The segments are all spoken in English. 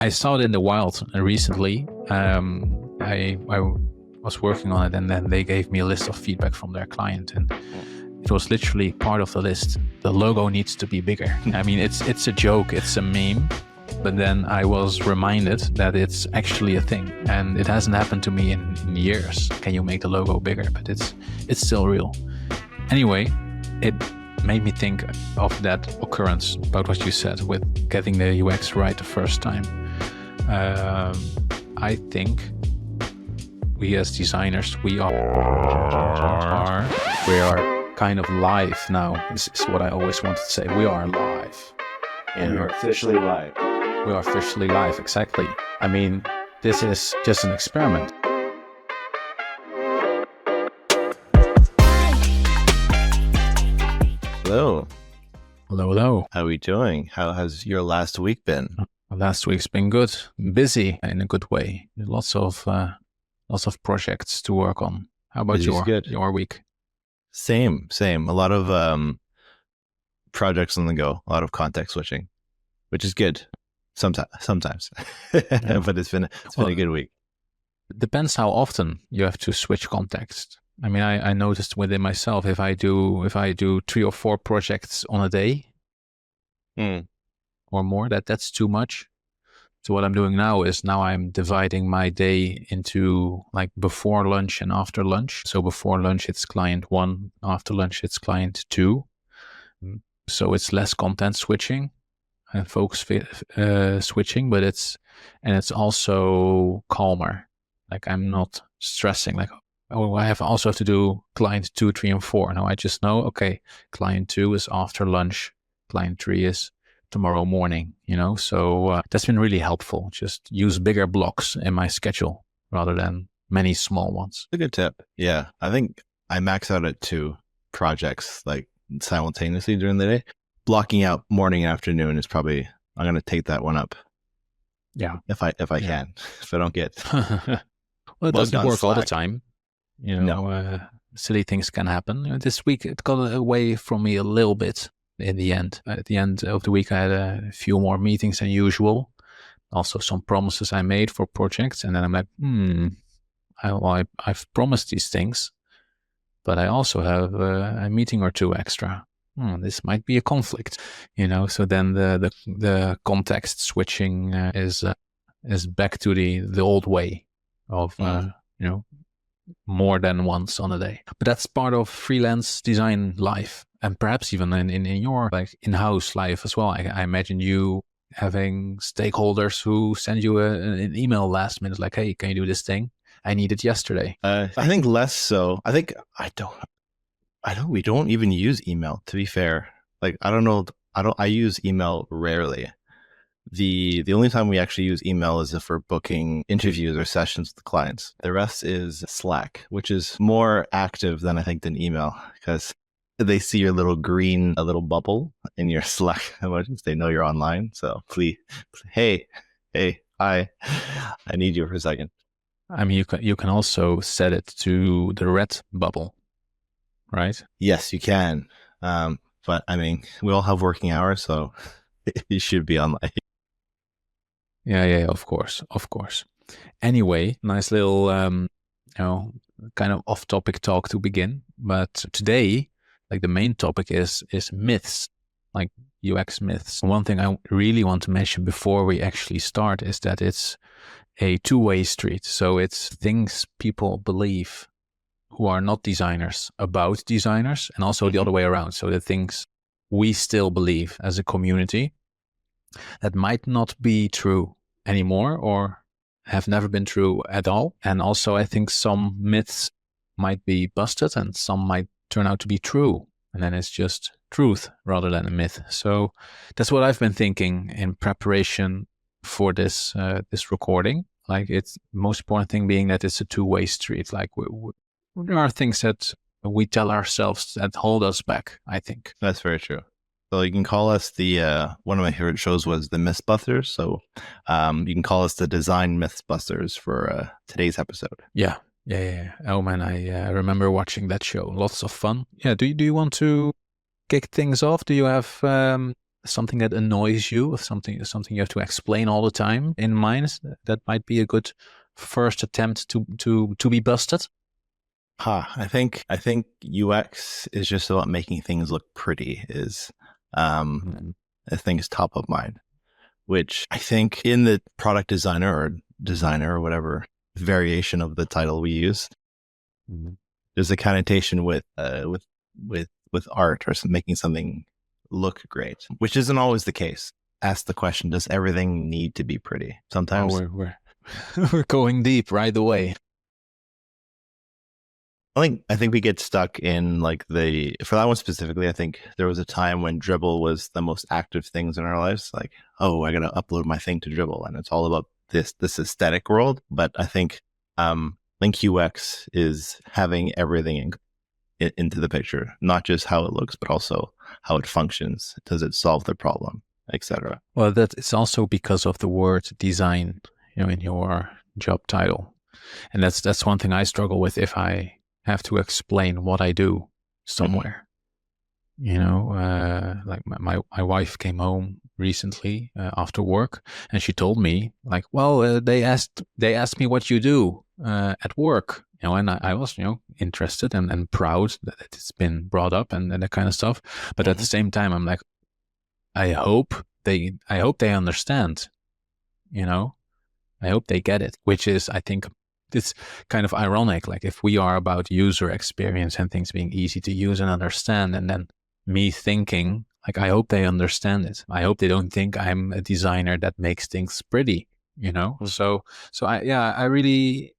I saw it in the wild recently. I was working on it, and then they gave me a list of feedback from their client, and it was literally part of the list. The logo needs to be bigger. I mean, it's a joke, it's a meme, but then I was reminded that it's actually a thing, and it hasn't happened to me in years. Can you make the logo bigger? But it's still real. Anyway, it made me think of that occurrence about what you said with getting the UX right the first time. I think we as designers, we are kind of live now. This is what I always wanted to say. We are live. And we're officially live. We are officially live, exactly. I mean, this is just an experiment. Hello. Hello. How are we doing? How has your last week been? Last week's been good. Busy in a good way. Lots of projects to work on. How about your week? Same. A lot of projects on the go. A lot of context switching, which is good. Sometimes, Yeah. but it's been a good week. It depends how often you have to switch context. I mean, I noticed within myself, if I do 3 or 4 projects on a day or more, that's too much. So what I'm doing now is I'm dividing my day into like before lunch and after lunch. So before lunch, it's client 1. After lunch, it's client 2. So it's less content switching and focus switching, but it's also calmer. Like I'm not stressing like, oh, I also have to do client 2, 3, and 4. Now I just know, okay, client 2 is after lunch. Client 3 is tomorrow morning, So that's been really helpful. Just use bigger blocks in my schedule rather than many small ones. A good tip. Yeah. I think I max out at 2 projects like simultaneously during the day. Blocking out morning and afternoon is probably, I'm going to take that one up. Yeah. If I can, if I don't get. Well, it doesn't work all the time. No. Silly things can happen. This week, it got away from me a little bit in the end. At the end of the week, I had a few more meetings than usual. Also, some promises I made for projects. And then I'm like, I've promised these things, but I also have a meeting or 2 extra. This might be a conflict, So then the context switching is back to the old way of, more than once on a day. But that's part of freelance design life, and perhaps even in your like in-house life as well. I imagine you having stakeholders who send you an email last minute like, hey, can you do this thing? I need it yesterday. I think less so. I think we don't even use email, to be fair. Like, I don't know. I use email rarely. The only time we actually use email is if we're booking interviews or sessions with clients. The rest is Slack, which is more active than email, because they see your little bubble in your Slack emojis. They know you're online. So please, hey, I need you for a second. I mean, you can also set it to the red bubble, right? Yes, you can. But I mean, we all have working hours, so you should be online. Yeah, of course. Anyway, nice little, kind of off-topic talk to begin. But today, like the main topic is myths, like UX myths. One thing I really want to mention before we actually start is that it's a two-way street. So it's things people believe who are not designers about designers, and also the other way around. So the things we still believe as a community that might not be true anymore or have never been true at all. And also I think some myths might be busted and some might turn out to be true. And then it's just truth rather than a myth. So that's what I've been thinking in preparation for this recording. Like, it's the most important thing being that it's a two-way street. Like there are things that we tell ourselves that hold us back, I think. That's very true. So you can call us one of my favorite shows was the Mythbusters. So you can call us the Design Mythbusters for today's episode. Yeah. Oh man, I remember watching that show. Lots of fun. Yeah. Do you want to kick things off? Do you have something that annoys you, or something you have to explain all the time in mind, that might be a good first attempt to be busted. I think UX is just about making things look pretty. I think is top of mind, which I think in the product designer or whatever variation of the title we use, there's a connotation with art or making something look great, which isn't always the case. Ask the question: does everything need to be pretty? Sometimes. Oh, we're we're going deep right away. I think we get stuck in like for that one specifically. I think there was a time when Dribble was the most active things in our lives. Like, oh, I got to upload my thing to Dribble, and it's all about this aesthetic world. But I think UX is having everything into the picture, not just how it looks, but also how it functions. Does it solve the problem, etc. Well, that it's also because of the word design, in your job title, and that's one thing I struggle with if I have to explain what I do somewhere. Like my wife came home recently after work, and she told me like, well, they asked me what you do at work, and I was interested and proud that it's been brought up and that kind of stuff. But at the same time, I'm like, I hope they understand, I hope they get it, which is, I think, it's kind of ironic. Like if we are about user experience and things being easy to use and understand, and then me thinking like, I hope they understand it. I hope they don't think I'm a designer that makes things pretty, So I really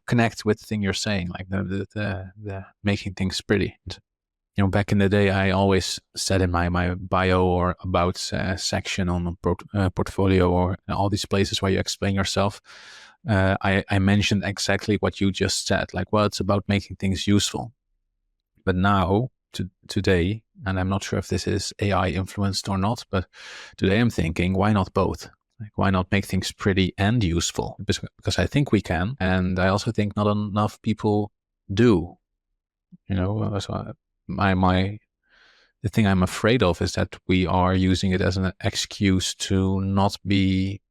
connect with the thing you're saying, like the making things pretty. Back in the day, I always said in my bio or about section on a portfolio or all these places where you explain yourself, I mentioned exactly what you just said. Like, well, it's about making things useful. But now, today, and I'm not sure if this is AI influenced or not, but today I'm thinking, why not both? Like, why not make things pretty and useful? Because I think we can, and I also think not enough people do. So the thing I'm afraid of is that we are using it as an excuse to not be,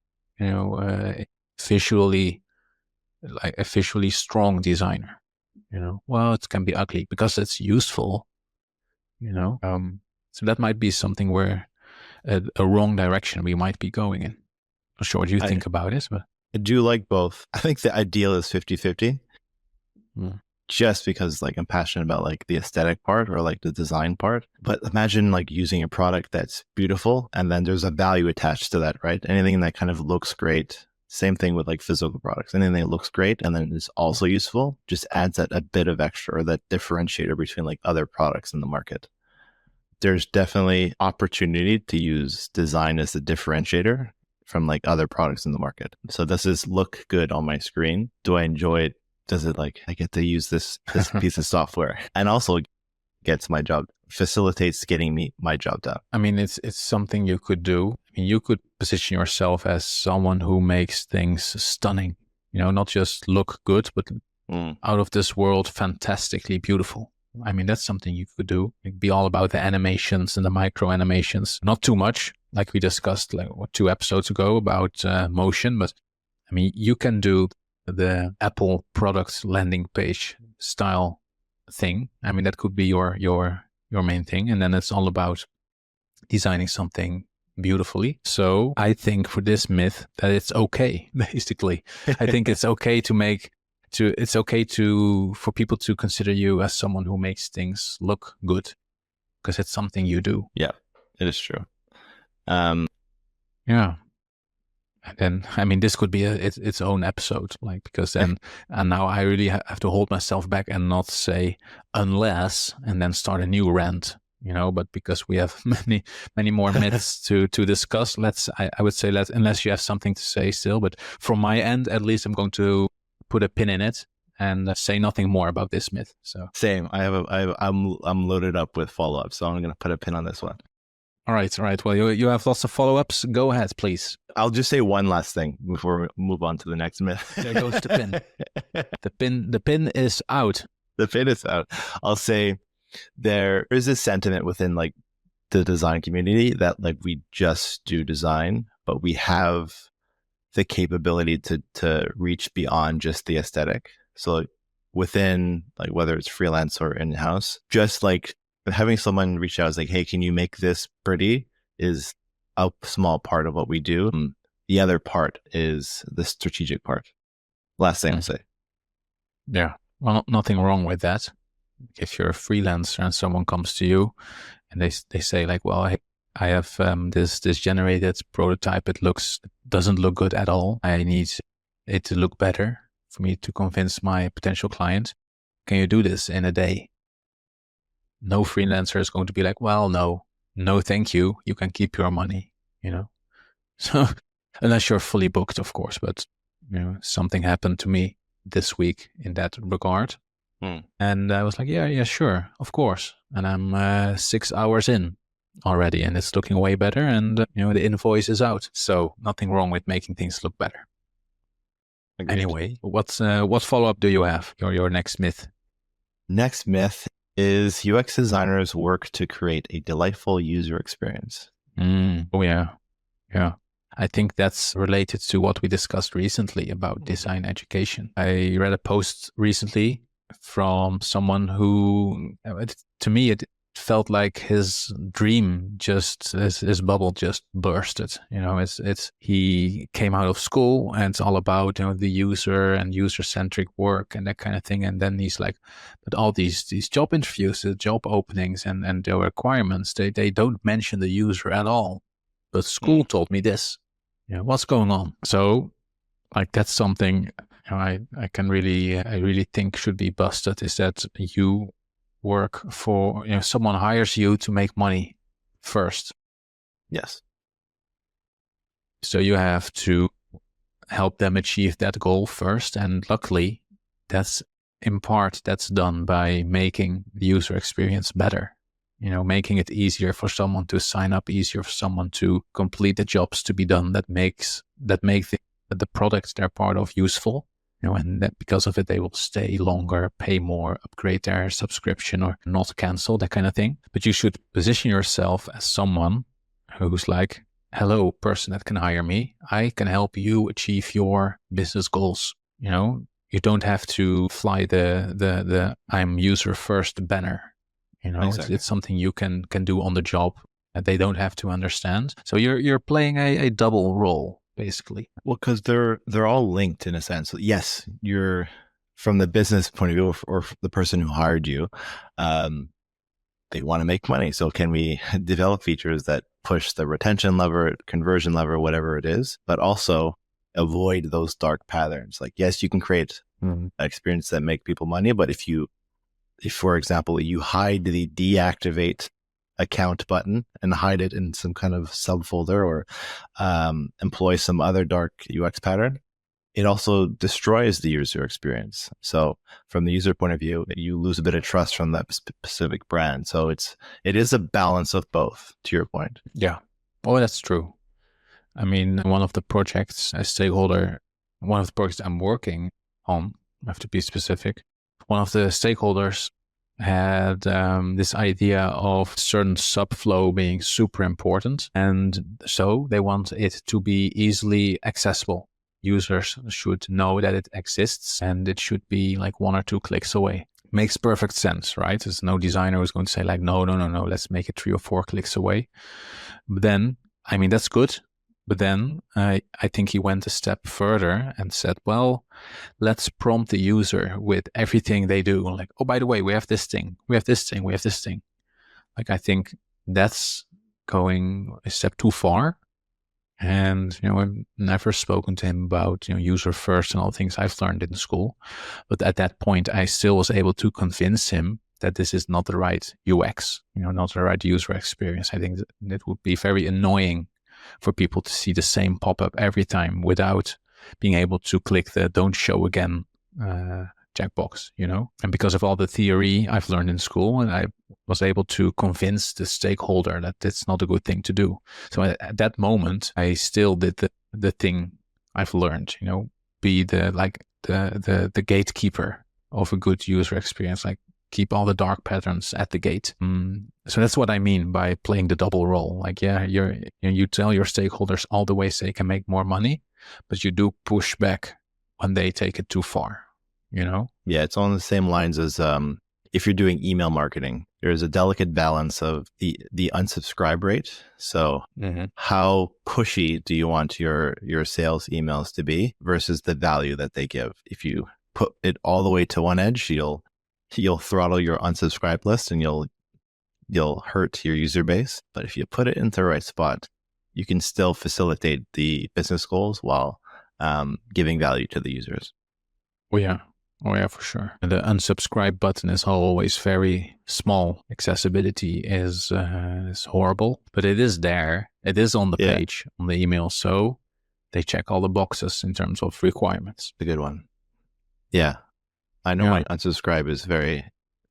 visually, like a visually strong designer. Well, it can be ugly because it's useful. So that might be something where a wrong direction we might be going in. Not sure what you think about it, but I do like both. I think the ideal is 50-50. Just because like I'm passionate about like the aesthetic part or like the design part. But imagine like using a product that's beautiful and then there's a value attached to that, right? Anything that kind of looks great. Same thing with like physical products. Anything that looks great and then is also useful just adds that a bit of extra, or that differentiator between like other products in the market. There's definitely opportunity to use design as a differentiator from like other products in the market. So does this look good on my screen? Do I enjoy it? Does it like I get to use this piece of software, and also gets my job, facilitates getting my job done? I mean, it's something you could do. I mean, you could position yourself as someone who makes things stunning. Not just look good, but out of this world, fantastically beautiful. I mean, that's something you could do. It'd be all about the animations and the micro animations. Not too much, like we discussed 2 episodes ago about motion, but I mean, you can do the Apple product landing page style thing. I mean, that could be your main thing. And then it's all about designing something beautifully. So I think for this myth that it's okay, basically. I think it's okay for people to consider you as someone who makes things look good, because it's something you do. Yeah, it is true. Yeah. And then, I mean, this could be its own episode, like, because then, and now I really have to hold myself back and not say unless, and then start a new rant, but because we have many more myths to discuss, I would say unless you have something to say still, but from my end, at least I'm going to put a pin in it and say nothing more about this myth. So same, I'm loaded up with follow-ups, so I'm going to put a pin on this one. All right. Well, you have lots of follow-ups. Go ahead, please. I'll just say one last thing before we move on to the next myth. There goes the pin. The pin is out. The pin is out. I'll say there is a sentiment within like the design community that like we just do design, but we have the capability to reach beyond just the aesthetic. So within like whether it's freelance or in-house, just like having someone reach out is like, hey, can you make this pretty is a small part of what we do. The other part is the strategic part. Last thing I'll say. Yeah. Well, nothing wrong with that. If you're a freelancer and someone comes to you and they say like, well, I have this generated prototype. It doesn't look good at all. I need it to look better for me to convince my potential client. Can you do this in a day? No freelancer is going to be like, well, no, thank you. You can keep your money, So unless you're fully booked, of course, but something happened to me this week in that regard. And I was like, yeah, sure, of course. And I'm 6 hours in already and it's looking way better. And, the invoice is out. So nothing wrong with making things look better. Agreed. Anyway, what follow-up do you have? Your next myth? Next myth is UX designers work to create a delightful user experience. Oh, yeah. Yeah. I think that's related to what we discussed recently about design education. I read a post recently from someone who, to me, it felt like his dream his bubble just bursted. He came out of school and it's all about, the user and user-centric work and that kind of thing. And then he's like, but all these job interviews, the job openings and their requirements, they don't mention the user at all. But school told me this. What's going on? So, like, that's something I really think should be busted, is that you work for, someone hires you to make money first. Yes. So you have to help them achieve that goal first. And luckily, that's done by making the user experience better. Making it easier for someone to sign up, easier for someone to complete the jobs to be done that make the products they're part of useful. And that because of it, they will stay longer, pay more, upgrade their subscription or not cancel, that kind of thing. But you should position yourself as someone who's like, hello, person that can hire me. I can help you achieve your business goals. You don't have to fly the I'm user first banner. Exactly. It's something you can do on the job that they don't have to understand. So you're playing a double role, basically. Well, because they're all linked in a sense. Yes, you're from the business point of view or the person who hired you, they want to make money. So can we develop features that push the retention lever, conversion lever, whatever it is, but also avoid those dark patterns? Like, yes, you can create an experience that make people money, but if for example, you hide the deactivate account button and hide it in some kind of subfolder or employ some other dark UX pattern, it also destroys the user experience. So from the user point of view, you lose a bit of trust from that specific brand. So it is a balance of both, to your point. Yeah. Oh, that's true. I mean, one of the projects I'm working on, I have to be specific, one of the stakeholders had this idea of certain subflow being super important. And so they want it to be easily accessible. Users should know that it exists and it should be like 1 or 2 clicks away. Makes perfect sense, right? There's no designer who's going to say like, no, let's make it 3 or 4 clicks away. But then, I mean, that's good. But then I think he went a step further and said, well, let's prompt the user with everything they do. Like, oh, by the way, we have this thing, we have this thing, we have this thing. Like, I think that's going a step too far. And, I've never spoken to him about, user first and all the things I've learned in school. But at that point, I still was able to convince him that this is not the right UX, not the right user experience. I think that would be very annoying for people to see the same pop-up every time without being able to click the don't show again checkbox, And because of all the theory I've learned in school, and I was able to convince the stakeholder that it's not a good thing to do. So at that moment, I still did the thing I've learned, be the gatekeeper of a good user experience, like keep all the dark patterns at the gate. So that's what I mean by playing the double role. Like, yeah, you tell your stakeholders all the ways they can make more money, but you do push back when they take it too far, you know? Yeah, it's on the same lines as if you're doing email marketing, there's a delicate balance of the unsubscribe rate. So how pushy do you want your sales emails to be versus the value that they give? If you put it all the way to one edge, you'll throttle your unsubscribe list and you'll hurt your user base. But if you put it into the right spot, you can still facilitate the business goals while giving value to the users. Oh yeah, for sure. The unsubscribe button is always very small. Accessibility is horrible, but it is there. It is on the page, on the email. So they check all the boxes in terms of requirements. A good one. Yeah. I know my unsubscribe is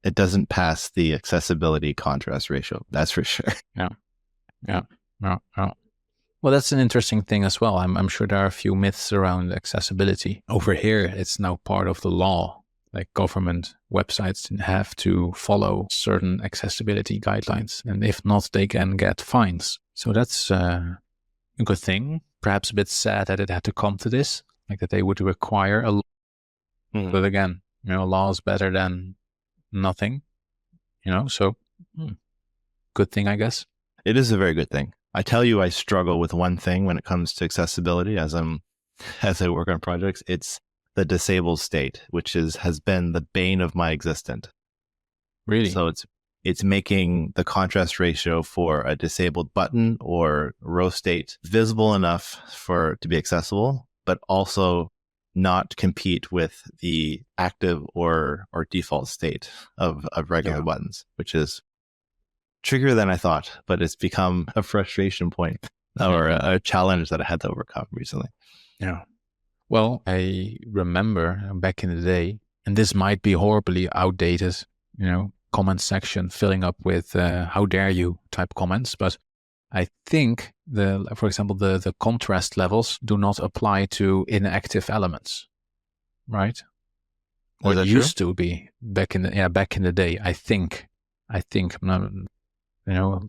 it doesn't pass the accessibility contrast ratio. That's for sure. Yeah. Well, that's an interesting thing as well. I'm sure there are a few myths around accessibility. Over here, it's now part of the law. Like government websites have to follow certain accessibility guidelines. And if not, they can get fines. So that's a good thing. Perhaps a bit sad that it had to come to this, like that they would require a law. But again, a law is better than nothing, so good thing, I guess. It is a very good thing. I tell you, I struggle with one thing when it comes to accessibility as I work on projects. It's the disabled state, which has been the bane of my existence. Really? So it's making the contrast ratio for a disabled button or row state visible enough to be accessible, but also not compete with the active or default state of regular buttons, which is trickier than I thought, but it's become a frustration point or a challenge that I had to overcome recently. Yeah. Well, I remember back in the day, and this might be horribly outdated, comment section filling up with how dare you type comments, but I think for example, the contrast levels do not apply to inactive elements, right? Or it used to be back in the day. I think I'm not,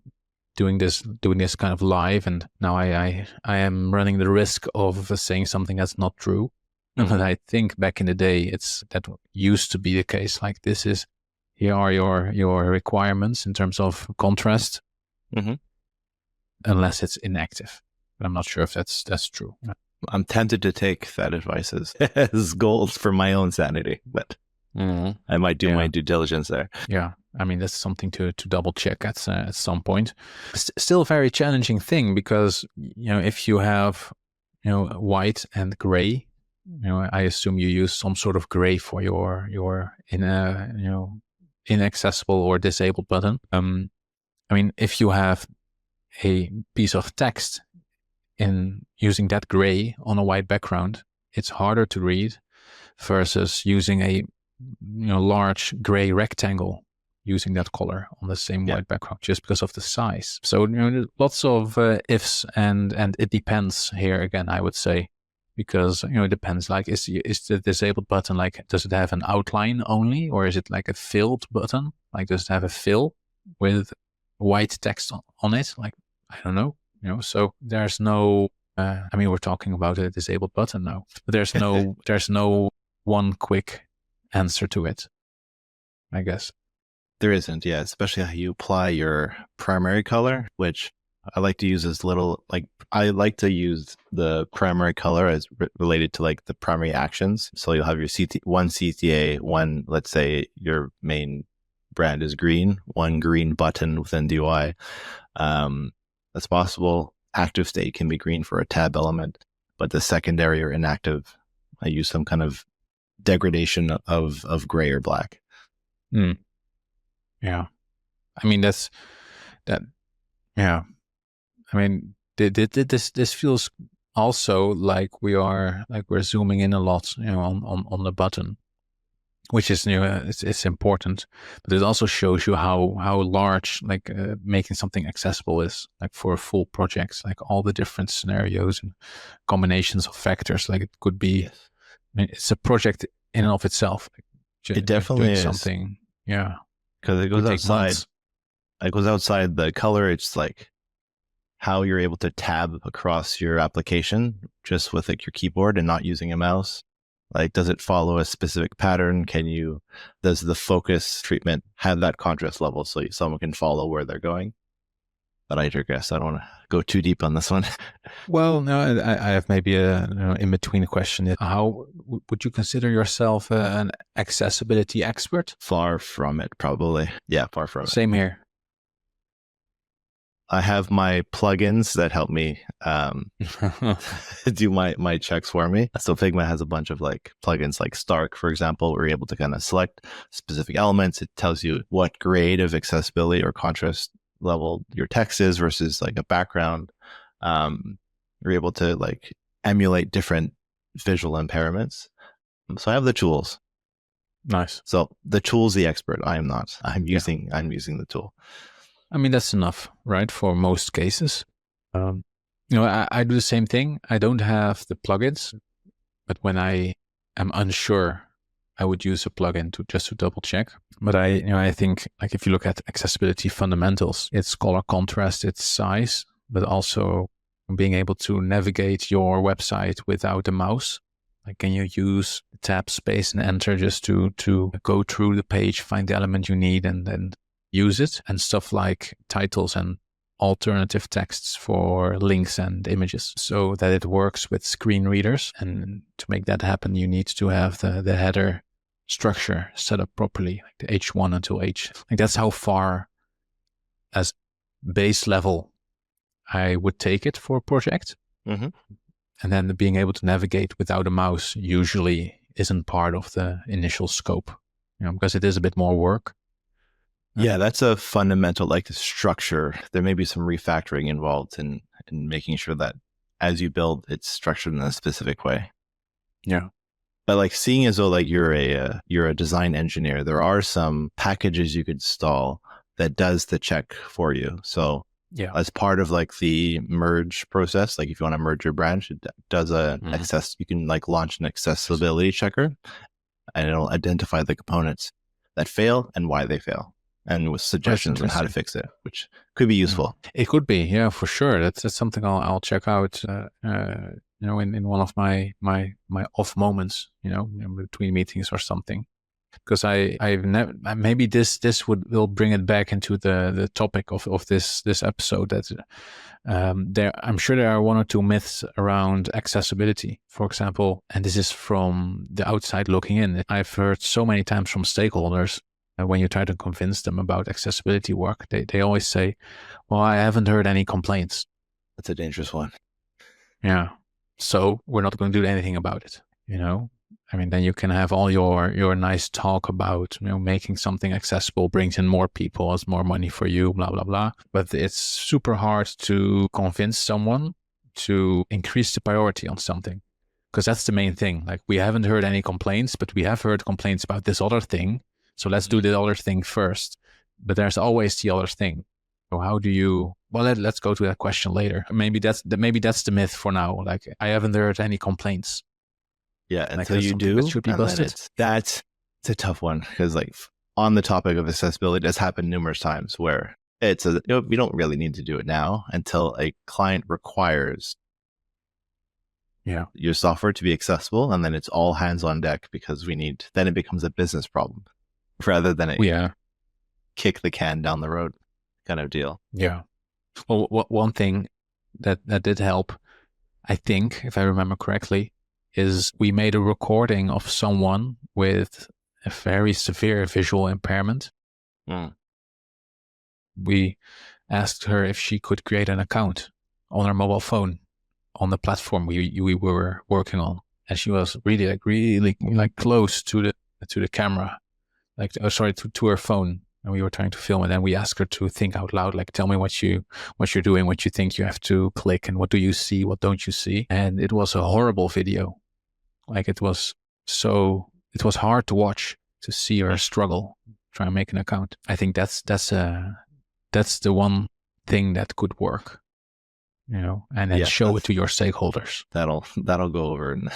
doing this kind of live, and now I am running the risk of saying something that's not true. But I think back in the day, that used to be the case. Like here are your requirements in terms of contrast, unless it's inactive. But I'm not sure if that's true. I'm tempted to take that advice as gold for my own sanity, but I might do my due diligence there. Yeah. I mean, that's something to double check at some point. Still a very challenging thing because, if you have, white and gray, I assume you use some sort of gray for your inaccessible or disabled button. I mean, if you have a piece of text in using that gray on a white background, it's harder to read versus using a large gray rectangle using that color on the same white background, just because of the size. So lots of ifs and it depends here again, I would say, because it depends. Like, is the disabled button, like, does it have an outline only, or is it like a filled button? Like, does it have a fill with white text on it? Like, I don't know. So there's no. I mean, we're talking about a disabled button now, but there's no one quick answer to it, I guess. There isn't, yeah, especially how you apply your primary color, which I like to use as I like to use the primary color as related to like the primary actions. So you'll have your one CTA, one, let's say your main brand is green, one green button within the UI. That's possible. Active state can be green for a tab element, but the secondary or inactive, I use some kind of degradation of gray or black. Yeah. I mean, that. Yeah. I mean, this feels also like we're zooming in a lot, on the button, which is, it's important, but it also shows you how large, like, making something accessible is, like, for a full project, like all the different scenarios and combinations of factors. Like, it could be, I mean, it's a project in and of itself. Like, it definitely is something. Yeah. because it goes Could take outside. months. It goes outside the color. It's like how you're able to tab across your application just with like your keyboard and not using a mouse. Like, does it follow a specific pattern? Does the focus treatment have that contrast level so someone can follow where they're going? But I digress. I don't want to go too deep on this one. Well, no, I have maybe a in between question. How would you consider yourself an accessibility expert? Far from it, probably. Yeah, far from it. Same here. I have my plugins that help me do my checks for me. So Figma has a bunch of like plugins like Stark, for example, where you're able to kind of select specific elements. It tells you what grade of accessibility or contrast level your text is versus like a background. You're able to like emulate different visual impairments. So I have the tools. Nice. So the tool's the expert. I am not. I'm using the tool. I mean, that's enough, right? For most cases. I do the same thing. I don't have the plugins, but when I am unsure, I would use a plugin to double check. But I think like if you look at accessibility fundamentals, it's color contrast, it's size, but also being able to navigate your website without a mouse. Like, can you use tab, space, and enter just to go through the page, find the element you need, and then use it? And stuff like titles and alternative texts for links and images so that it works with screen readers. And to make that happen, you need to have the header structure set up properly, like the H1 until H. Like that's how far as base level I would take it for a project. Mm-hmm. And then being able to navigate without a mouse usually isn't part of the initial scope, because it is a bit more work. Yeah, that's a fundamental like structure. There may be some refactoring involved in making sure that as you build, it's structured in a specific way. Yeah. But like seeing as though like you're a design engineer, there are some packages you could install that does the check for you. So yeah, as part of like the merge process, like if you want to merge your branch, it does you can like launch an accessibility checker and it'll identify the components that fail and why they fail, and with suggestions on how to fix it, which could be useful. It could be, yeah, for sure. That's something I'll check out. In one of my off moments, between meetings or something. Because I've never, maybe this will bring it back into the topic of this episode, that I'm sure there are one or two myths around accessibility, for example, and this is from the outside looking in. I've heard so many times from stakeholders, when you try to convince them about accessibility work, they always say, well, I haven't heard any complaints. That's a dangerous one. Yeah. So we're not going to do anything about it, I mean, then you can have all your nice talk about, making something accessible brings in more people, it's more money for you, blah, blah, blah. But it's super hard to convince someone to increase the priority on something, because that's the main thing. Like, we haven't heard any complaints, but we have heard complaints about this other thing. So let's do the other thing first. But there's always the other thing. So how do you, well, let's go to that question later. Maybe that's the myth for now. Like, I haven't heard any complaints. Yeah, until you do, that should be busted. That's a tough one, because like on the topic of accessibility, that's happened numerous times where we don't really need to do it now until a client requires your software to be accessible, and then it's all hands on deck because then it becomes a business problem rather than kick the can down the road kind of deal. Yeah. Well, one thing that did help, I think, if I remember correctly, is we made a recording of someone with a very severe visual impairment. We asked her if she could create an account on her mobile phone on the platform we were working on, and she was really close to the camera, to her phone, and we were trying to film it. And we asked her to think out loud, like, tell me what you're doing, what you think you have to click, and what do you see, what don't you see. And it was a horrible video. Like, it was hard to watch, to see her struggle, try and make an account. I think that's the one thing that could work. and then show it to your stakeholders. That'll go over. And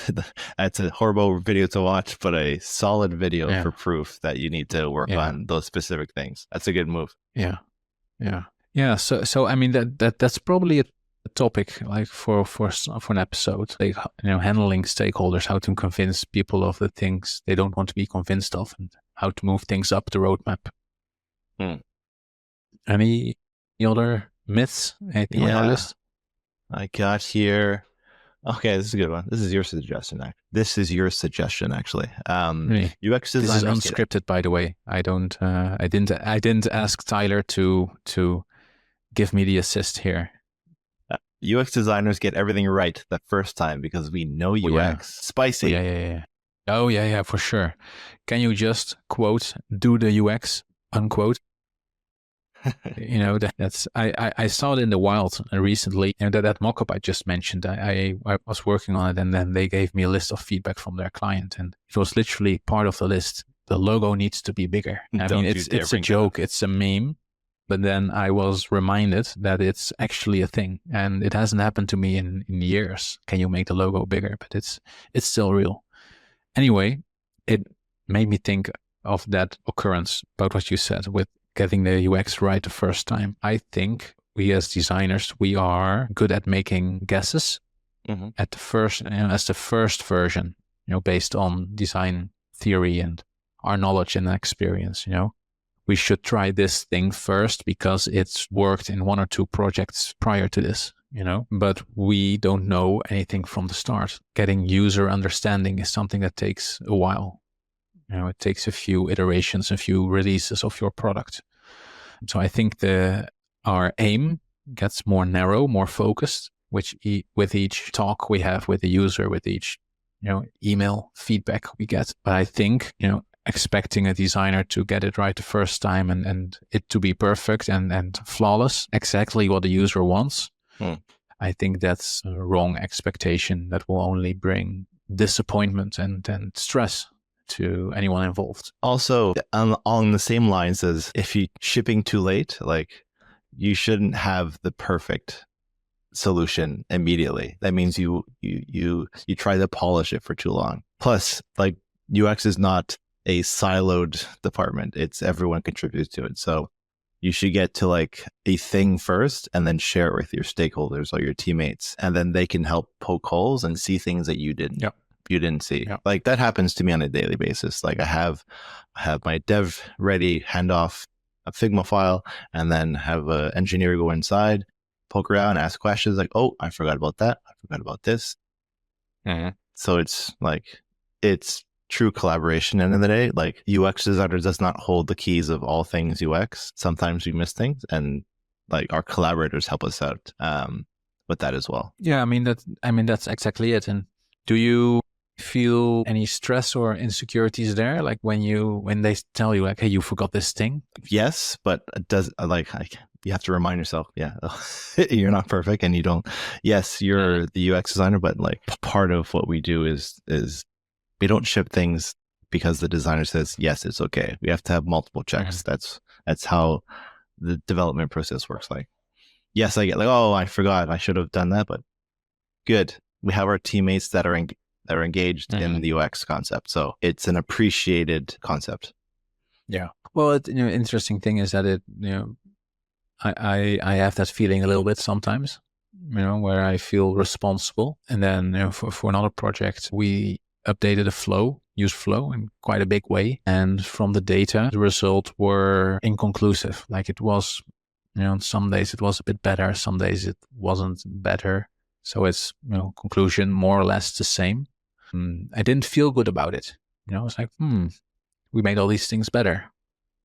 that's a horrible video to watch, but a solid video for proof that you need to work on those specific things. That's a good move. Yeah. So I mean that's probably a topic like for an episode, like handling stakeholders, how to convince people of the things they don't want to be convinced of, and how to move things up the roadmap. Any other myths? Anything on your list? I got here. Okay, this is a good one. This is your suggestion. Actually. Really? UX designers. This is unscripted, by the way. I didn't ask Tyler to give me the assist here. UX designers get everything right the first time because we know UX. Yeah. Spicy. Yeah. Oh yeah, for sure. Can you just quote "do the UX" unquote? That's I saw it in the wild recently, and that mockup I just mentioned. I was working on it, and then they gave me a list of feedback from their client, and it was literally part of the list. The logo needs to be bigger. I mean, it's a joke, it's a meme, but then I was reminded that it's actually a thing, and it hasn't happened to me in years. Can you make the logo bigger? But it's still real. Anyway, it made me think of that occurrence about what you said with getting the UX right the first time. I think we as designers, we are good at making guesses at the first, as the first version, based on design theory and our knowledge and experience. We should try this thing first because it's worked in one or two projects prior to this, but we don't know anything from the start. Getting user understanding is something that takes a while. It takes a few iterations, a few releases of your product. So I think our aim gets more narrow, more focused, which with each talk we have with the user, with each email feedback we get. But I think expecting a designer to get it right the first time and it to be perfect and flawless, exactly what the user wants, I think that's a wrong expectation that will only bring disappointment and stress to anyone involved. Also, on the same lines as if you shipping too late, like you shouldn't have the perfect solution immediately. That means you try to polish it for too long. Plus, like UX is not a siloed department. It's everyone contributes to it. So you should get to like a thing first and then share it with your stakeholders or your teammates, and then they can help poke holes and see things that you didn't. Yep. You didn't see. Like that happens to me on a daily basis. Like I have my dev ready, hand off a Figma file, and then have an engineer go inside, poke around, ask questions like, oh, I forgot about that. I forgot about this. So it's like, it's true collaboration. End of the day, like UX designer does not hold the keys of all things UX. Sometimes we miss things, and like our collaborators help us out with that as well. Yeah, I mean that's exactly it. And do you feel any stress or insecurities there, like when they tell you like, hey, you forgot this thing? Yes, but it does you have to remind yourself, you're not perfect, and you don't. Yes, you're the UX designer, but like part of what we do is we don't ship things because the designer says yes, it's okay. We have to have multiple checks. That's how the development process works. Like, yes, I get like, oh, I forgot, I should have done that, but good. We have our teammates that are engaged in the UX concept. So it's an appreciated concept. Yeah. Well, interesting thing is that I have that feeling a little bit sometimes, where I feel responsible. And then, for another project, we updated use flow in quite a big way. And from the data, the results were inconclusive. Like it was, some days it was a bit better, some days it wasn't better. So it's, conclusion more or less the same. I didn't feel good about it. I was like, we made all these things better,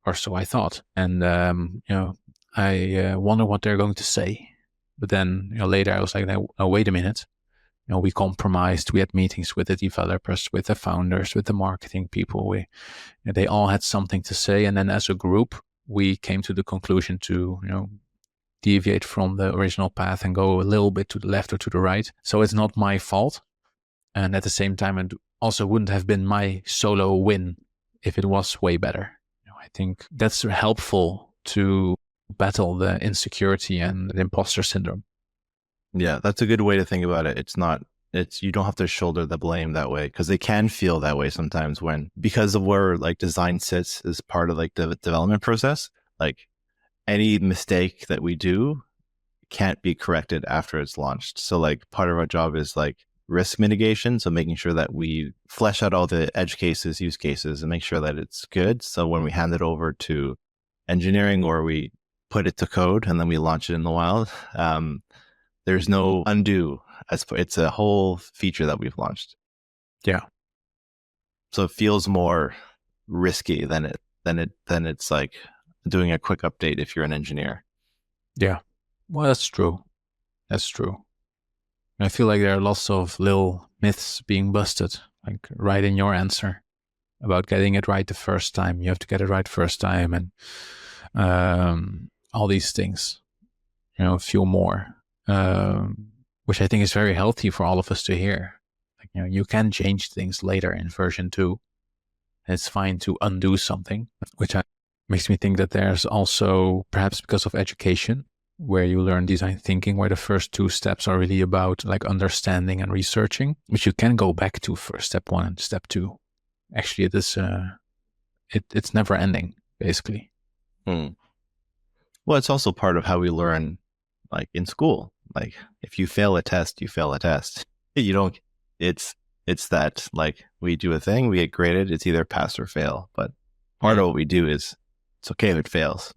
or so I thought. And, I wonder what they're going to say. But then, later I was like, oh, wait a minute. We compromised. We had meetings with the developers, with the founders, with the marketing people. They all had something to say. And then as a group, we came to the conclusion to, deviate from the original path and go a little bit to the left or to the right. So it's not my fault. And at the same time, it also wouldn't have been my solo win if it was way better. I think that's helpful to battle the insecurity and the imposter syndrome. Yeah, that's a good way to think about it. You don't have to shoulder the blame that way, because they can feel that way sometimes because of where like design sits as part of like the development process. Like any mistake that we do can't be corrected after it's launched. So like part of our job is like risk mitigation. So making sure that we flesh out all the edge cases, use cases, and make sure that it's good. So when we hand it over to engineering or we put it to code and then we launch it in the wild, there's no undo. It's a whole feature that we've launched. Yeah. So it feels more risky than it's like doing a quick update if you're an engineer. Yeah. Well, that's true. That's true. I feel like there are lots of little myths being busted, like right in your answer about getting it right the first time. You have to get it right first time, and all these things, a few more, which I think is very healthy for all of us to hear. Like, you can change things later in version 2. It's fine to undo something, which makes me think that there's also, perhaps because of education, where you learn design thinking, where the first 2 steps are really about like understanding and researching, which you can go back to for step 1 and step 2. Actually, it is it's never ending, basically. Well, it's also part of how we learn, like in school. Like if you fail a test, you fail a test. You don't. It's that like we do a thing, we get graded. It's either pass or fail. But part of what we do is it's okay if it fails.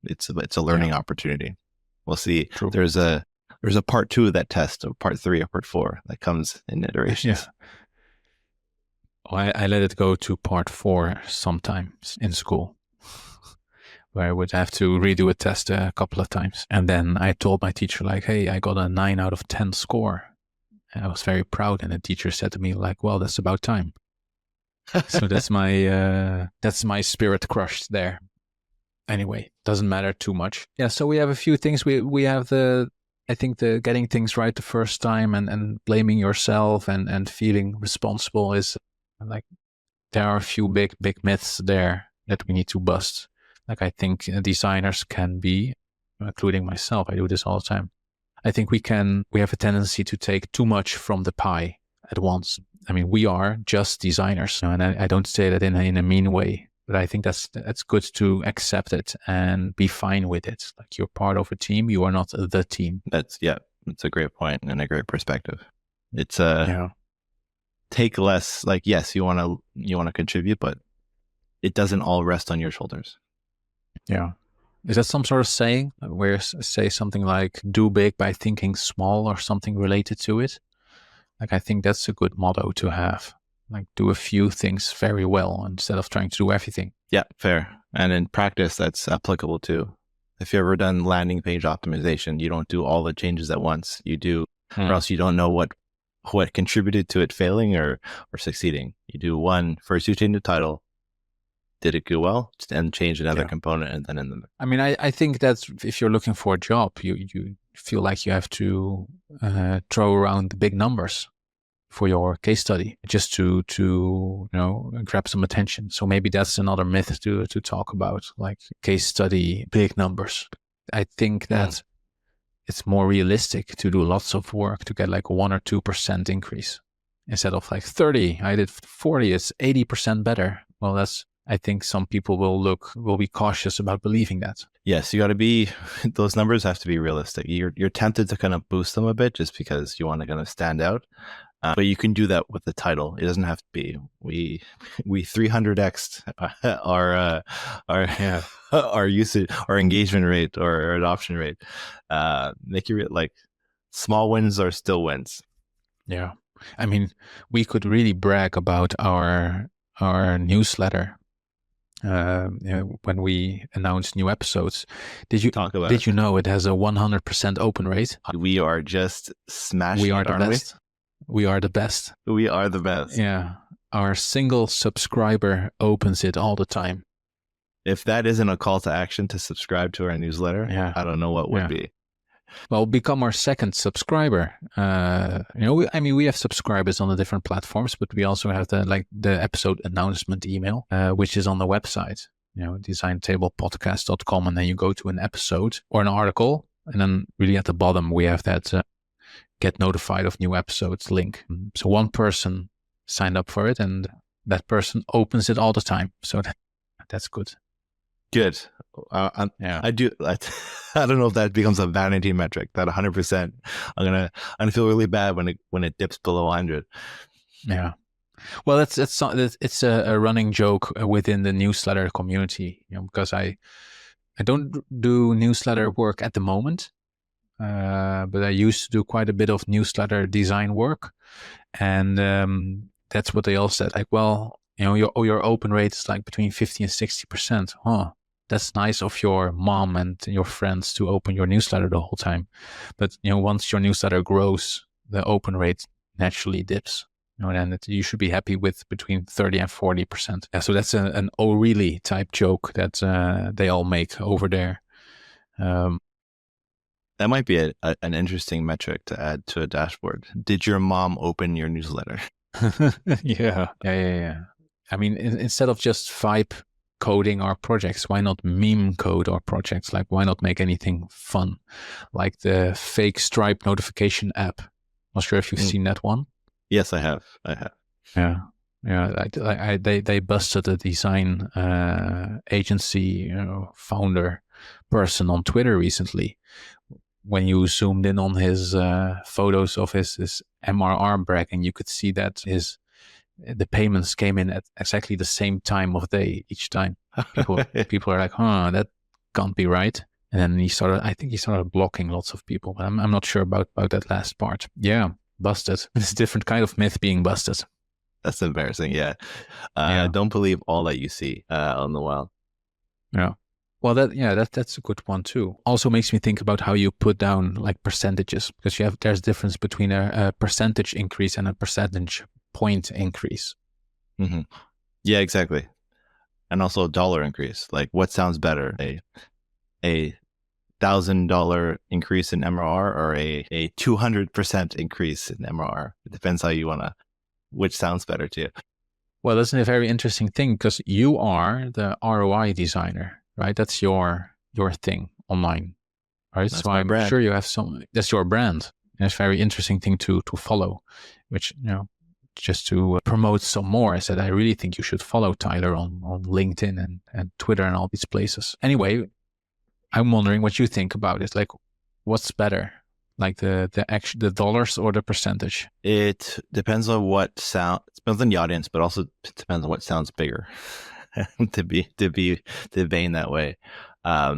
It's a learning opportunity. We'll see. True. There's a part 2 of that test, or part 3 or part 4 that comes in iterations. Yeah. I let it go to part 4 sometimes in school, where I would have to redo a test a couple of times. And then I told my teacher, like, hey, I got a 9 out of 10 score. And I was very proud. And the teacher said to me, like, well, that's about time. So that's my spirit crushed there. Anyway, doesn't matter too much. Yeah, so we have a few things. We have I think the getting things right the first time and blaming yourself and feeling responsible is like, there are a few big myths there that we need to bust. Like I think designers can be, including myself, I do this all the time. I think we have a tendency to take too much from the pie at once. I mean, we are just designers, and I don't say that in a mean way, but I think that's good to accept it and be fine with it. Like, you're part of a team, you are not the team. That's a great point and a great perspective. It's take less. Like, yes, you want to contribute, but it doesn't all rest on your shoulders. Yeah. Is that some sort of saying where say something like do big by thinking small or something related to it? Like, I think that's a good motto to have. Like, do a few things very well instead of trying to do everything. Yeah, fair. And in practice, that's applicable too. If you've ever done landing page optimization, you don't do all the changes at once. You do, or else you don't know what contributed to it failing or succeeding. You do one, first you change the title. Did it go well? And change another component, and then I mean, I think that's, if you're looking for a job, you feel like you have to throw around the big numbers for your case study just to grab some attention. So maybe that's another myth to talk about, like case study, big numbers. I think that it's more realistic to do lots of work to get like 1 or 2% increase instead of like 30. I did 40. It's 80% better. Well, I think some people will be cautious about believing that. Yes, you got to be. Those numbers have to be realistic. You're tempted to kind of boost them a bit just because you want to kind of stand out. But you can do that with the title. It doesn't have to be we 300x our usage, our engagement rate, or our adoption rate. Make it like small wins are still wins. Yeah, I mean, we could really brag about our newsletter. When we announce new episodes, did you know it has a 100% open rate? We are just smashing. We are the best. We are the best. We are the best. Yeah. Our single subscriber opens it all the time. If that isn't a call to action to subscribe to our newsletter, I don't know what would be. Well, become our second subscriber. We have subscribers on the different platforms, but we also have the episode announcement email, which is on the website, designtablepodcast.com. And then you go to an episode or an article, and then really at the bottom, we have that get notified of new episodes link. So one person signed up for it, and that person opens it all the time. So that's good. Good. Yeah. I do. I don't know if that becomes a vanity metric. That 100%. I'm gonna feel really bad when it dips below 100. Yeah. Well, it's a running joke within the newsletter community, because I don't do newsletter work at the moment, but I used to do quite a bit of newsletter design work, and that's what they all said. Like, well, your open rate is like between 50 and 60%. Huh. That's nice of your mom and your friends to open your newsletter the whole time, but once your newsletter grows, the open rate naturally dips. Then you should be happy with between 30 and 40%. Yeah, so that's an oh really type joke that they all make over there. That might be an interesting metric to add to a dashboard. Did your mom open your newsletter? Yeah. I mean, instead of just vibe coding our projects, why not meme code our projects? Like, why not make anything fun? Like the fake Stripe notification app. Not sure if you've seen that one. Yes, I have. Yeah. They busted a design agency founder person on Twitter recently. When you zoomed in on his photos of his MRR bragging, you could see that the payments came in at exactly the same time of day each time. People are like, huh, that can't be right. And then I think he started blocking lots of people. But I'm not sure about that last part. Yeah, busted. It's a different kind of myth being busted. That's embarrassing. Yeah. Yeah. Don't believe all that you see on the wild. Yeah. Well, that's a good one too. Also makes me think about how you put down like percentages, because there's a difference between a percentage increase and a percentage point increase. Mm-hmm. Yeah, exactly. And also a dollar increase. Like, what sounds better, a $1,000 increase in MRR or a 200% increase in MRR? It depends how you wanna. Which sounds better to you? Well, that's a very interesting thing, because you are the ROI designer, right? That's your thing online, right? That's so my I'm brand. sure you have that's your brand. And it's a very interesting thing to follow, which, just to promote some more, I said, I really think you should follow Tyler on LinkedIn and Twitter and all these places. Anyway, I'm wondering what you think about it. Like, what's better? Like the dollars or the percentage? It depends on it depends on the audience, but also depends on what sounds bigger. to be vain that way. I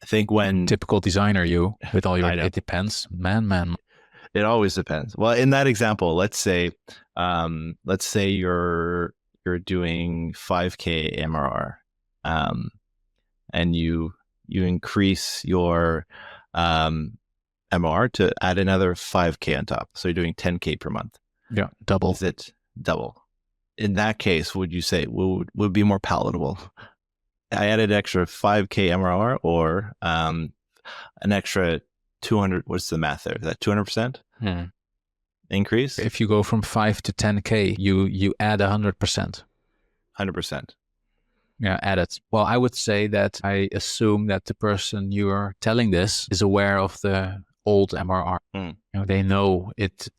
think when typical designer, you with all your it depends, man. It always depends. Well, in that example, let's say you're doing 5K MRR, and you increase your MRR to add another 5K on top. So you're doing 10K per month. Yeah, double. Is it double? In that case, would you say would be more palatable? I added extra 5K MRR or an extra 200. What's the math there? Is that 200% increase? If you go from 5 to 10K, you add 100%. 100%. Yeah, add it. Well, I would say that I assume that the person you are telling this is aware of the old MRR. They know it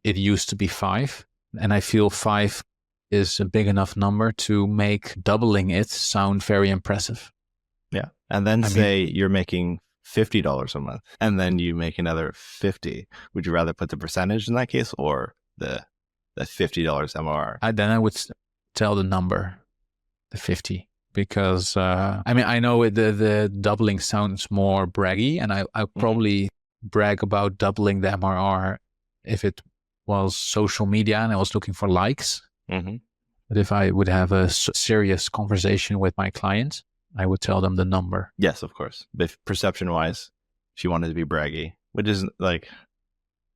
used to be 5, and I feel 5 is a big enough number to make doubling it sound very impressive. Yeah. And then you're making $50 a month, and then you make another 50. Would you rather put the percentage in that case or the $50 MRR? Then I would tell the number, the 50, because I know the doubling sounds more braggy, and I probably brag about doubling the MRR if it was social media and I was looking for likes. But if I would have a serious conversation with my client, I would tell them the number. Yes, of course. But perception wise, if you wanted to be braggy, which isn't like,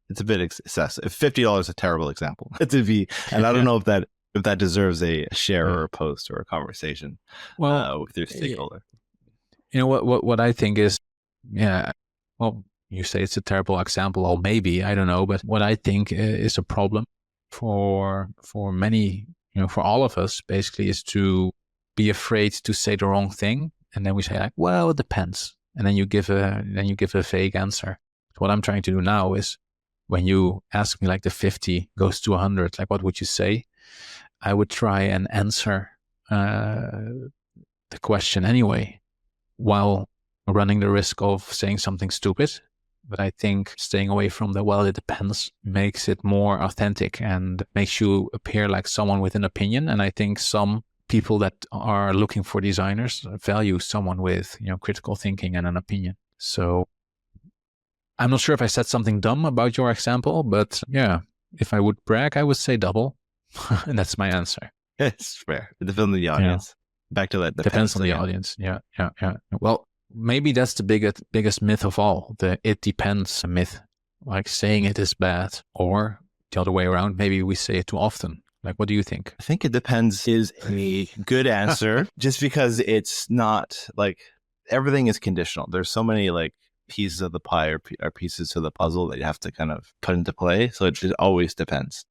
it's a bit excessive. $50 is a terrible example to be, and I don't know if that deserves a share or a post or a conversation with your stakeholder. You know what I think is, well, you say it's a terrible example, or maybe, I don't know, but what I think is a problem for many, for all of us, basically, is to be afraid to say the wrong thing, and then we say like, well, it depends, and then you give a vague answer. What I'm trying to do now is when you ask me like the 50 goes to 100, like what would you say? I would try and answer the question anyway, while running the risk of saying something stupid. But I think staying away from the, well, it depends, makes it more authentic and makes you appear like someone with an opinion. And I think some people that are looking for designers value someone with, critical thinking and an opinion. So I'm not sure if I said something dumb about your example, but yeah, if I would brag, I would say double. And that's my answer. It's fair. It depends on the audience. Back to that Depends on the audience. Yeah. Well, maybe that's the biggest myth of all, the it depends myth. Like saying it is bad, or the other way around, maybe we say it too often. Like, what do you think? I think it depends is a good answer, just because it's not like everything is conditional. There's so many like pieces of the pie or pieces to the puzzle that you have to kind of put into play. So it always depends.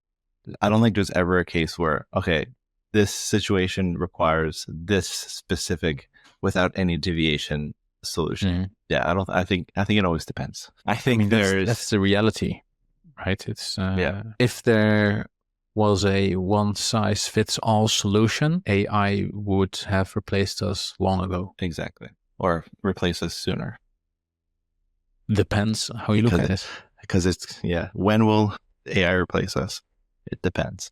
I don't think there's ever a case where, okay, this situation requires this specific without any deviation solution. Yeah, I think it always depends. I think that's the reality, right? It's if there was a one size fits all solution, AI would have replaced us long ago. Exactly. Or replace us sooner. Depends how you look at it. Because it's, when will AI replace us? It depends.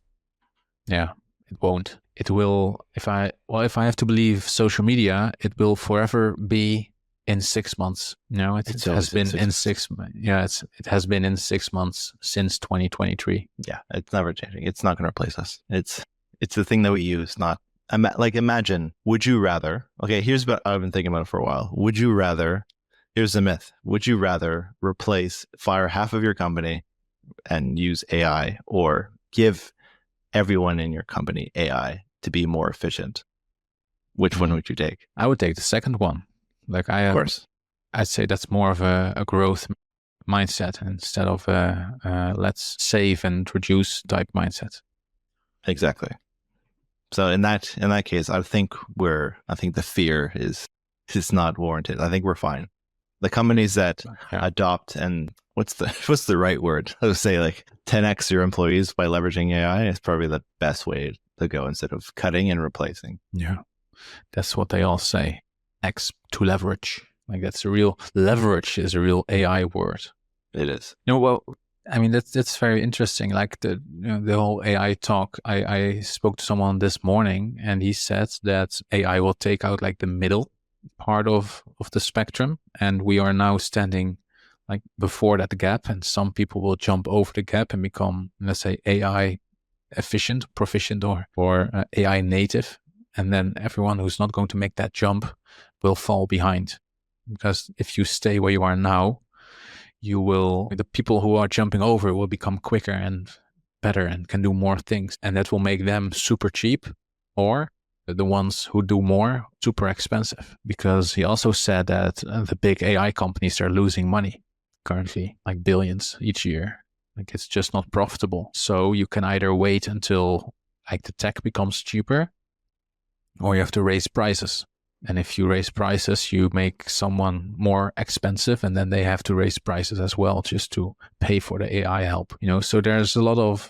Yeah, it won't. It will, if I have to believe social media, it will forever be in 6 months. It has been in 6 months. Yeah, it has been in 6 months since 2023. Yeah, it's never changing. It's not going to replace us. It's the thing that we use, not like imagine, would you rather, okay, here's what I've been thinking about it for a while. Would you rather, here's the myth. Would you rather fire half of your company and use AI, or give everyone in your company AI to be more efficient? Which one would you take? I would take the second one. Like of course. I'd say that's more of a growth mindset instead of a let's save and reduce type mindset. Exactly. So in that case, I think the fear is not warranted. I think we're fine. The companies that adopt and what's the right word? I would say like 10x your employees by leveraging AI is probably the best way to go instead of cutting and replacing. Yeah, that's what they all say. X to leverage. Like that's a real leverage is a real AI word. It is. Well, I mean that's very interesting. Like the whole AI talk. I spoke to someone this morning and he said that AI will take out like the middle part of the spectrum, and we are now standing like before that gap, and some people will jump over the gap and become, let's say, AI proficient or AI native, and then everyone who's not going to make that jump will fall behind, because if you stay where you are now, the people who are jumping over will become quicker and better and can do more things, and that will make them super cheap, or the ones who do more super expensive. Because he also said that the big AI companies are losing money currently, like billions each year. Like it's just not profitable. So you can either wait until like the tech becomes cheaper, or you have to raise prices. And if you raise prices, you make someone more expensive, and then they have to raise prices as well just to pay for the AI help. So there's a lot of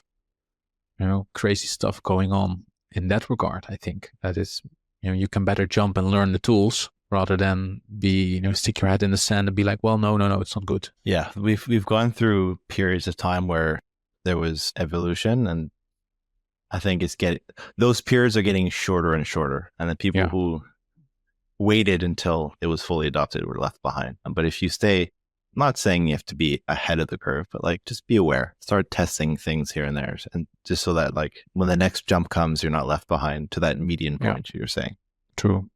crazy stuff going on in that regard. I think that is, you can better jump and learn the tools rather than be, stick your head in the sand and be like, well, no, it's not good. Yeah, we've gone through periods of time where there was evolution, and I think those periods are getting shorter and shorter, and the people who waited until it was fully adopted were left behind. But if you stay, I'm not saying you have to be ahead of the curve, but like just be aware, start testing things here and there, and just so that like when the next jump comes, you're not left behind to that median point you're saying. True.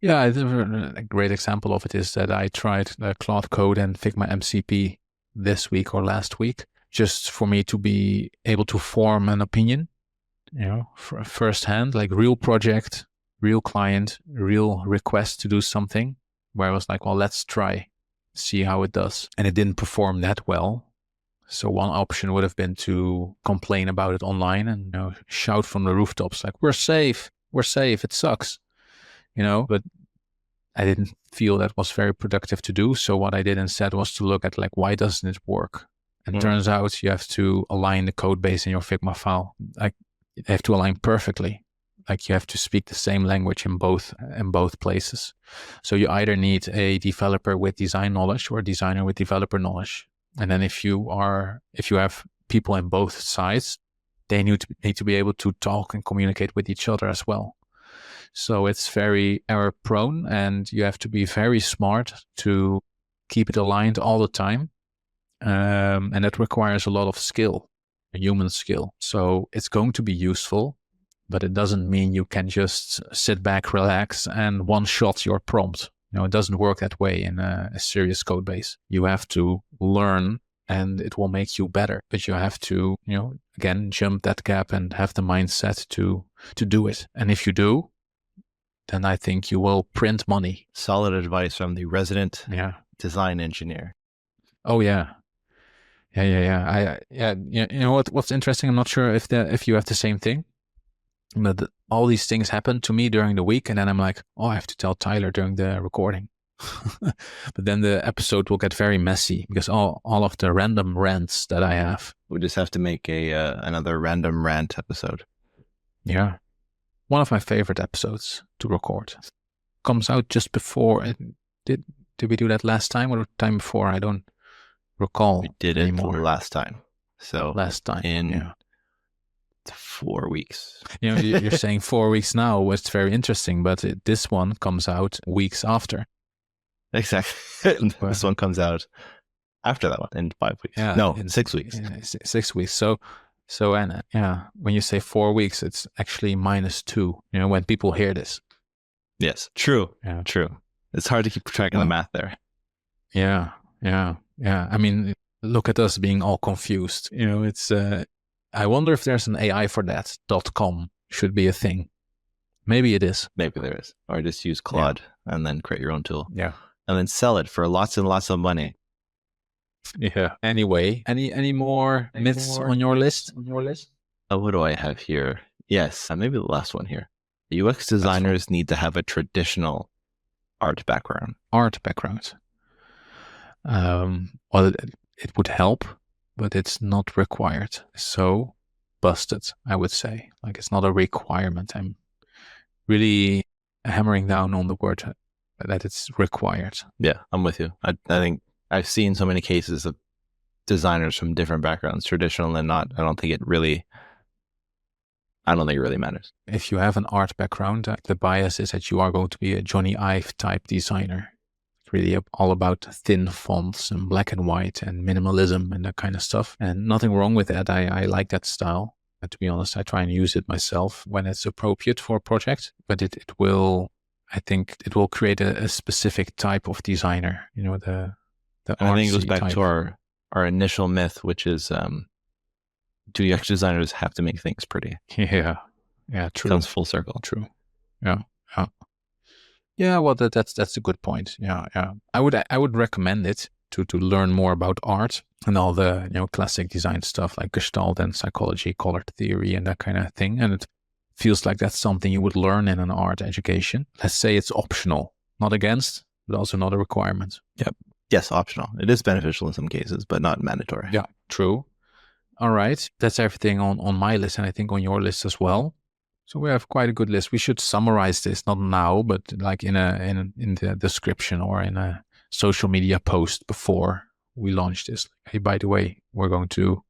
Yeah, a great example of it is that I tried Claude Code and Figma MCP this week or last week, just for me to be able to form an opinion, firsthand, like real project, real client, real request to do something, where I was like, well, let's try, see how it does. And it didn't perform that well. So one option would have been to complain about it online and shout from the rooftops like, we're safe, it sucks. But I didn't feel that was very productive to do. So what I did instead was to look at like, why doesn't it work? And turns out you have to align the code base in your Figma file. Like they have to align perfectly. Like you have to speak the same language in both places. So you either need a developer with design knowledge or a designer with developer knowledge. And then if you have people in both sides, they need to be able to talk and communicate with each other as well. So it's very error prone, and you have to be very smart to keep it aligned all the time. And that requires a lot of skill, a human skill. So it's going to be useful, but it doesn't mean you can just sit back, relax, and one shot your prompt. It doesn't work that way in a serious code base. You have to learn, and it will make you better. But you have to, again, jump that gap and have the mindset to do it. And if you do, then I think you will print money. Solid advice from the resident design engineer. Oh yeah. Yeah. You know what's interesting? I'm not sure if you have the same thing, but all these things happen to me during the week, and then I'm like, oh, I have to tell Tyler during the recording. But then the episode will get very messy because all of the random rants that I have. We just have to make another random rant episode. Yeah. One of my favorite episodes to record. Comes out just before. Did we do that last time or the time before? I don't recall. We did anymore. It last time. So last time in 4 weeks. You're saying 4 weeks now. It's very interesting, but this one comes out weeks after. Exactly. This one comes out after that one in 5 weeks. Yeah, no, in 6 weeks. 6 weeks. So and when you say 4 weeks, it's actually -2. When people hear this. Yes, true. Yeah. True. It's hard to keep track of the math there. Yeah. I mean, look at us being all confused. It's. I wonder if there's an AI for that. .com should be a thing. Maybe it is. Maybe there is. Or just use Claude and then create your own tool. Yeah. And then sell it for lots and lots of money. Yeah. Anyway, any more myths on your list? What do I have here? Yes, maybe the last one here. UX designers need to have a traditional art background. Well, it would help, but it's not required. So busted, I would say. Like it's not a requirement. I'm really hammering down on the word that it's required. Yeah, I'm with you. I think I've seen so many cases of designers from different backgrounds, traditional and not. I don't think it really matters. If you have an art background, the bias is that you are going to be a Johnny Ive type designer. It's really all about thin fonts and black and white and minimalism and that kind of stuff. And nothing wrong with that. I like that style. But to be honest, I try and use it myself when it's appropriate for a project. But I think it will create a specific type of designer. The I think it goes back type. To our initial myth, which is do UX designers have to make things pretty? Yeah, true. Comes full circle. True. Yeah. Well, that's a good point. Yeah. I would recommend it to learn more about art and all the classic design stuff like Gestalt and psychology, color theory, and that kind of thing. And it feels like that's something you would learn in an art education. Let's say it's optional, not against, but also not a requirement. Yep. Yes, optional. It is beneficial in some cases, but not mandatory. Yeah, true. All right. That's everything on my list, and I think on your list as well. So we have quite a good list. We should summarize this, not now, but like in the description or in a social media post before we launch this. Hey, by the way, we're going to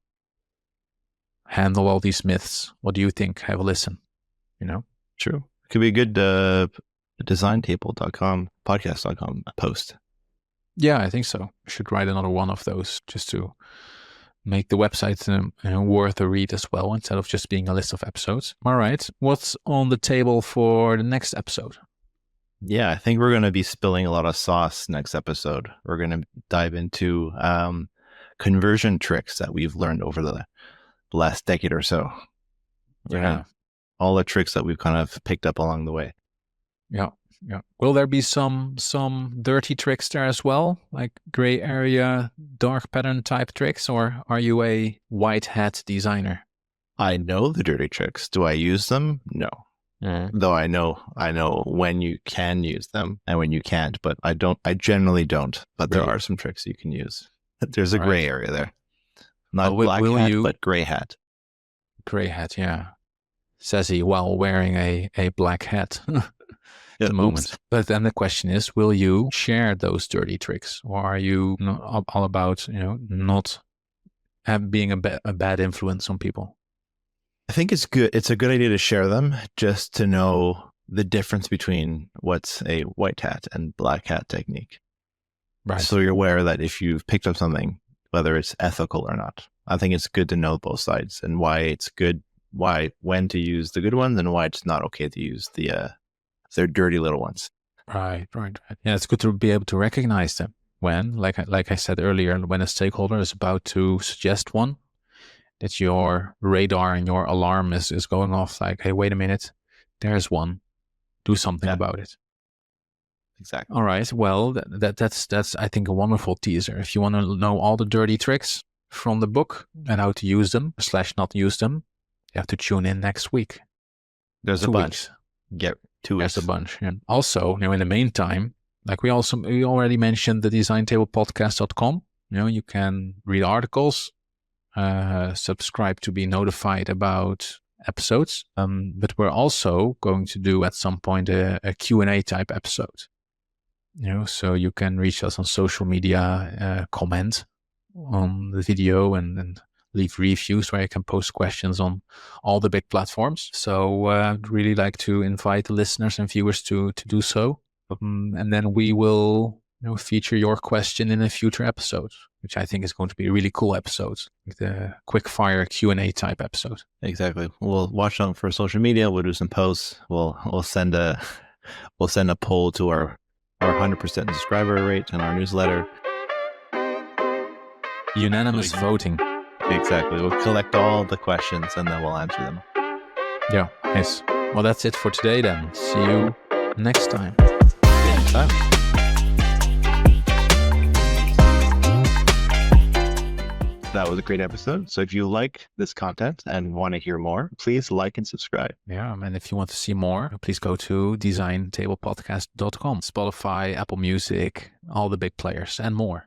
handle all these myths. What do you think? Have a listen. True. It could be a good designtable.com, podcast.com post. Yeah, I think so. We should write another one of those just to make the website worth a read as well, instead of just being a list of episodes. All right. What's on the table for the next episode? Yeah, I think we're going to be spilling a lot of sauce next episode. We're going to dive into conversion tricks that we've learned over the last decade or so. Yeah. All the tricks that we've kind of picked up along the way. Yeah. Will there be some dirty tricks there as well, like gray area, dark pattern type tricks, or are you a white hat designer? I know the dirty tricks. Do I use them? No. Though I know when you can use them and when you can't, but I generally don't. But there Really? are some tricks you can use. There's a All gray right. area there. Not Well, black will hat, you but gray hat. gray hat? Yeah, says he while wearing a black hat at Yeah, the oops. moment. But then the question is, will you share those dirty tricks, or are you not all about not being a bad influence on people? I think it's good. It's a good idea to share them just to know the difference between what's a white hat and black hat technique. Right. So you're aware that if you've picked up something, whether it's ethical or not, I think it's good to know both sides and why it's good, when to use the good ones and why it's not okay to use their dirty little ones. Right. Yeah, it's good to be able to recognize them when, like I said earlier, when a stakeholder is about to suggest one, that your radar and your alarm is going off like, hey, wait a minute, there's one. Do something about it. Exactly. All right. Well, that's I think a wonderful teaser. If you want to know all the dirty tricks from the book and how to use them / not use them, you have to tune in next week. There's 2 a bunch. weeks. Get 2 weeks. There's a bunch. And also, in the meantime, like we already mentioned the designtablepodcast.com. You can read articles, subscribe to be notified about episodes. But we're also going to do at some point a Q&A type episode. So you can reach us on social media, comment on the video and leave reviews where you can post questions on all the big platforms. So I'd really like to invite the listeners and viewers to do so. And then we will feature your question in a future episode, which I think is going to be a really cool episode, like the quick fire Q&A type episode. Exactly. We'll watch out for social media. We'll do some posts. We'll send a poll to our 100% subscriber rate in our newsletter. Unanimous voting. Exactly. We'll collect all the questions and then we'll answer them. Yeah, nice. Well, that's it for today then. See you next time. That was a great episode. So if you like this content and want to hear more, please like and subscribe. Yeah, and if you want to see more, please go to designtablepodcast.com, Spotify, Apple Music, all the big players and more.